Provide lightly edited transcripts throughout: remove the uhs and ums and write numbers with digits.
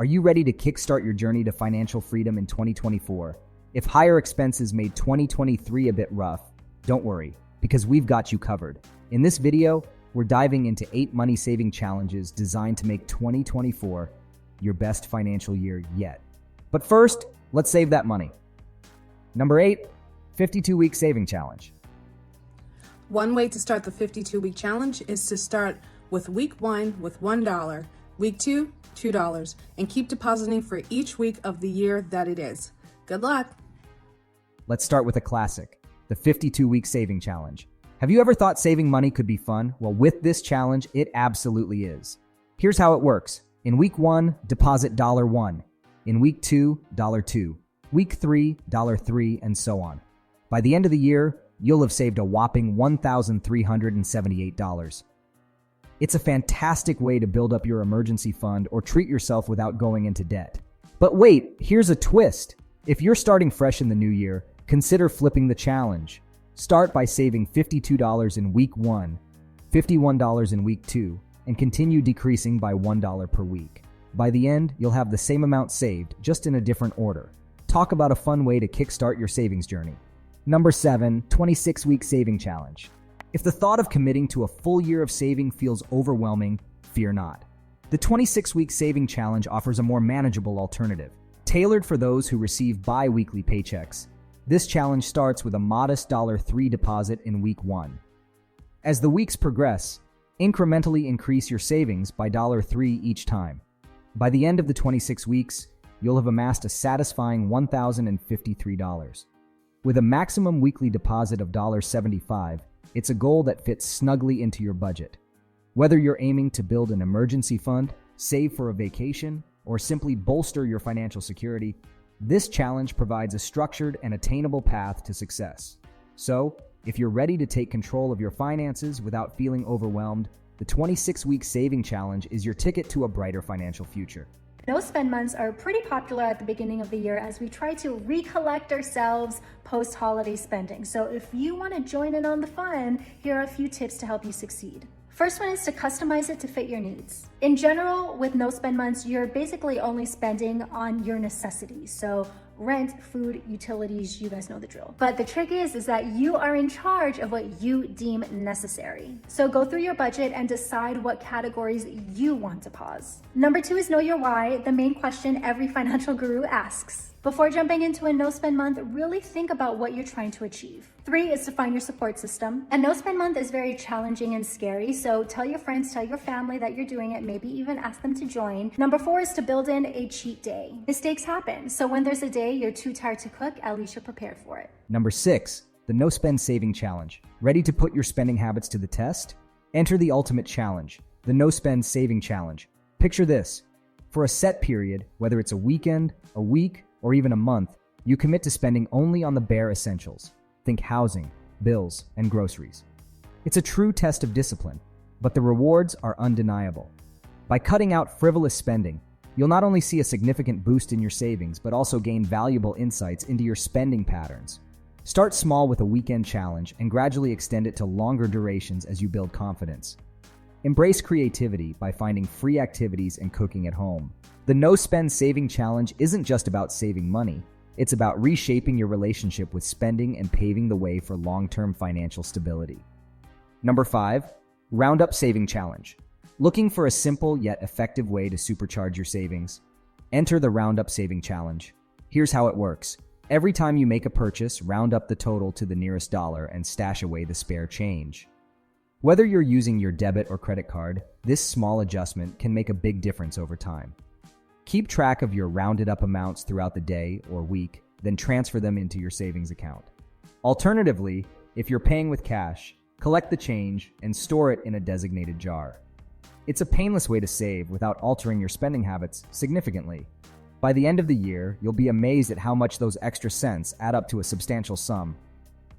Are you ready to kickstart your journey to financial freedom in 2024? If higher expenses made 2023 a bit rough, don't worry, because we've got you covered. In this video, we're diving into 8 money-saving challenges designed to make 2024 your best financial year yet. But first, let's save that money. Number 8, 52-week saving challenge. One way to start the 52-week challenge is to start with week 1 with $1, week 2, $2, and keep depositing for each week of the year that it is. Good luck. Let's start with a classic, the 52-week saving challenge. Have you ever thought saving money could be fun? Well, with this challenge, it absolutely is. Here's how it works. In week 1, deposit $1. In week 2, $2. Week 3, $3, and so on. By the end of the year, you'll have saved a whopping $1,378. It's a fantastic way to build up your emergency fund or treat yourself without going into debt. But wait, here's a twist. If you're starting fresh in the new year, consider flipping the challenge. Start by saving $52 in week 1, $51 in week 2, and continue decreasing by $1 per week. By the end, you'll have the same amount saved, just in a different order. Talk about a fun way to kickstart your savings journey. Number 7, 26-week saving challenge. If the thought of committing to a full year of saving feels overwhelming, fear not. The 26-week saving challenge offers a more manageable alternative. Tailored for those who receive bi-weekly paychecks, this challenge starts with a modest $3 deposit in week 1. As the weeks progress, incrementally increase your savings by $3 each time. By the end of the 26 weeks, you'll have amassed a satisfying $1,053. With a maximum weekly deposit of $75, it's a goal that fits snugly into your budget. Whether you're aiming to build an emergency fund, save for a vacation, or simply bolster your financial security, this challenge provides a structured and attainable path to success. So, if you're ready to take control of your finances without feeling overwhelmed, the 26-week saving challenge is your ticket to a brighter financial future. No-spend months are pretty popular at the beginning of the year as we try to recollect ourselves post-holiday spending. So if you want to join in on the fun, here are a few tips to help you succeed. First one is to customize it to fit your needs. In general, with no-spend months, you're basically only spending on your necessities. So rent, food, utilities, you guys know the drill. But the trick is that you are in charge of what you deem necessary. So go through your budget and decide what categories you want to pause. Number 2 is know your why, the main question every financial guru asks. Before jumping into a no-spend month, really think about what you're trying to achieve. 3 is to find your support system. A no-spend month is very challenging and scary, so tell your friends, tell your family that you're doing it, maybe even ask them to join. Number 4 is to build in a cheat day. Mistakes happen, so when there's a day you're too tired to cook, at least you're prepared for it. Number 6, the no-spend saving challenge. Ready to put your spending habits to the test? Enter the ultimate challenge, the no-spend saving challenge. Picture this. For a set period, whether it's a weekend, a week, or even a month, you commit to spending only on the bare essentials. Think housing, bills, and groceries. It's a true test of discipline, but the rewards are undeniable. By cutting out frivolous spending, you'll not only see a significant boost in your savings, but also gain valuable insights into your spending patterns. Start small with a weekend challenge and gradually extend it to longer durations as you build confidence. Embrace creativity by finding free activities and cooking at home. The no-spend saving challenge isn't just about saving money. It's about reshaping your relationship with spending and paving the way for long-term financial stability. Number 5, Roundup Saving Challenge. Looking for a simple yet effective way to supercharge your savings? Enter the Roundup Saving Challenge. Here's how it works. Every time you make a purchase, round up the total to the nearest dollar and stash away the spare change. Whether you're using your debit or credit card, this small adjustment can make a big difference over time. Keep track of your rounded up amounts throughout the day or week, then transfer them into your savings account. Alternatively, if you're paying with cash, collect the change and store it in a designated jar. It's a painless way to save without altering your spending habits significantly. By the end of the year, you'll be amazed at how much those extra cents add up to a substantial sum.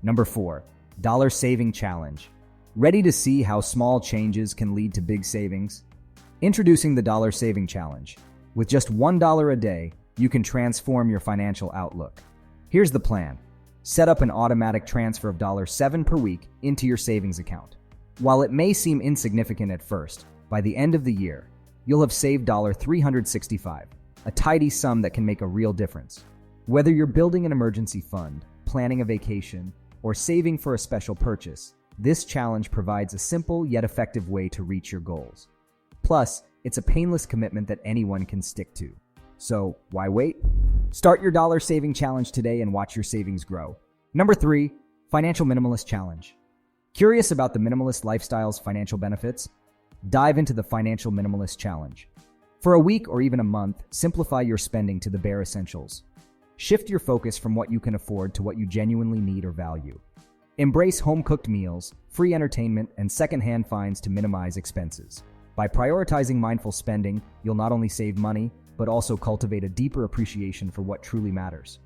Number 4, Dollar Saving Challenge. Ready to see how small changes can lead to big savings? Introducing the Dollar Saving Challenge. With just $1 a day, you can transform your financial outlook. Here's the plan. Set up an automatic transfer of $7 per week into your savings account. While it may seem insignificant at first, by the end of the year, you'll have saved $365. a tidy sum that can make a real difference. Whether you're building an emergency fund, planning a vacation, or saving for a special purchase, this challenge provides a simple yet effective way to reach your goals. Plus, it's a painless commitment that anyone can stick to. So, why wait? Start your dollar saving challenge today and watch your savings grow. Number 3, Financial Minimalist Challenge. Curious about the minimalist lifestyle's financial benefits? Dive into the Financial Minimalist Challenge. For a week or even a month, simplify your spending to the bare essentials. Shift your focus from what you can afford to what you genuinely need or value. Embrace home-cooked meals, free entertainment, and secondhand finds to minimize expenses. By prioritizing mindful spending, you'll not only save money, but also cultivate a deeper appreciation for what truly matters.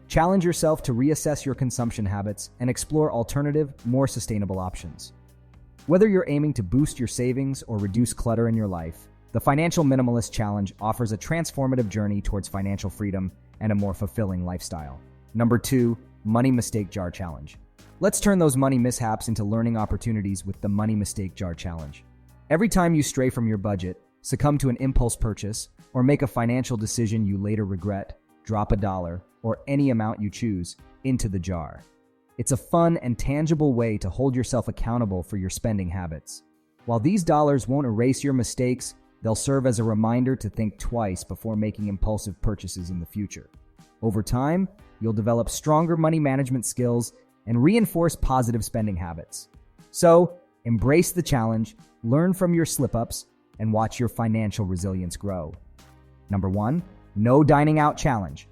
Challenge yourself to reassess your consumption habits and explore alternative, more sustainable options. Whether you're aiming to boost your savings or reduce clutter in your life, the Financial Minimalist Challenge offers a transformative journey towards financial freedom and a more fulfilling lifestyle. Number 2, Money Mistake Jar Challenge. Let's turn those money mishaps into learning opportunities with the Money Mistake Jar Challenge. Every time you stray from your budget, succumb to an impulse purchase, or make a financial decision you later regret, drop $1 or any amount you choose into the jar. It's a fun and tangible way to hold yourself accountable for your spending habits. While these dollars won't erase your mistakes, they'll serve as a reminder to think twice before making impulsive purchases in the future. Over time, you'll develop stronger money management skills and reinforce positive spending habits. So, embrace the challenge, learn from your slip-ups, and watch your financial resilience grow. Number 1, No Dining Out Challenge.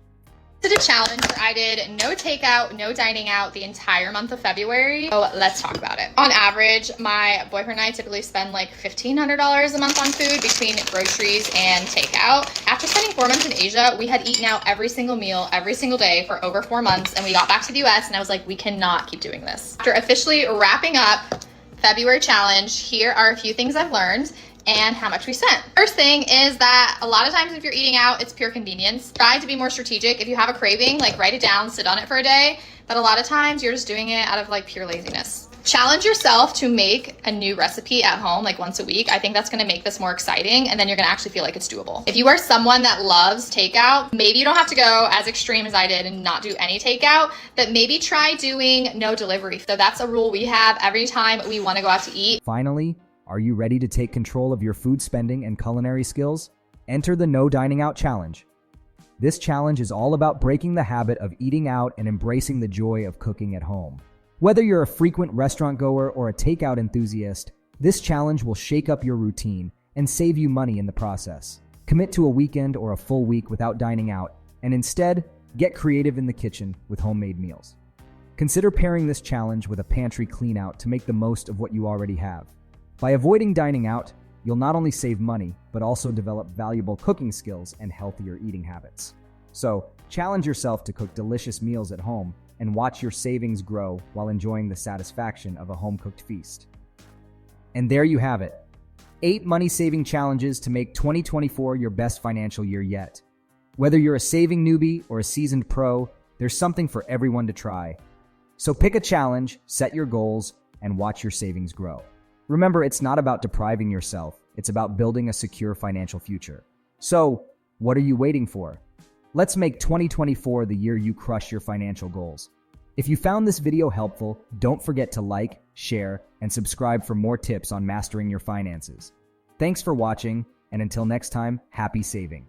Did a challenge where I did no takeout, no dining out the entire month of February. So let's talk about it. On average, my boyfriend and I typically spend like $1,500 a month on food between groceries and takeout. After spending 4 months in Asia, we had eaten out every single meal, every single day for over 4 months, and we got back to the US and I was like, we cannot keep doing this. After officially wrapping up February challenge, here are a few things I've learned and how much we spent. First thing is that a lot of times if you're eating out, it's pure convenience. Try to be more strategic. If you have a craving, like write it down, sit on it for a day. But a lot of times you're just doing it out of like pure laziness. Challenge yourself to make a new recipe at home like once a week. I think that's gonna make this more exciting and then you're gonna actually feel like it's doable. If you are someone that loves takeout, maybe you don't have to go as extreme as I did and not do any takeout, but maybe try doing no delivery. So that's a rule we have every time we wanna go out to eat. Finally, are you ready to take control of your food spending and culinary skills? Enter the No Dining Out Challenge. This challenge is all about breaking the habit of eating out and embracing the joy of cooking at home. Whether you're a frequent restaurant goer or a takeout enthusiast, this challenge will shake up your routine and save you money in the process. Commit to a weekend or a full week without dining out, and instead, get creative in the kitchen with homemade meals. Consider pairing this challenge with a pantry clean-out to make the most of what you already have. By avoiding dining out, you'll not only save money, but also develop valuable cooking skills and healthier eating habits. So, challenge yourself to cook delicious meals at home and watch your savings grow while enjoying the satisfaction of a home-cooked feast. And there you have it. 8 money-saving challenges to make 2024 your best financial year yet. Whether you're a saving newbie or a seasoned pro, there's something for everyone to try. So pick a challenge, set your goals, and watch your savings grow. Remember, it's not about depriving yourself, it's about building a secure financial future. So, what are you waiting for? Let's make 2024 the year you crush your financial goals. If you found this video helpful, don't forget to like, share, and subscribe for more tips on mastering your finances. Thanks for watching, and until next time, happy saving.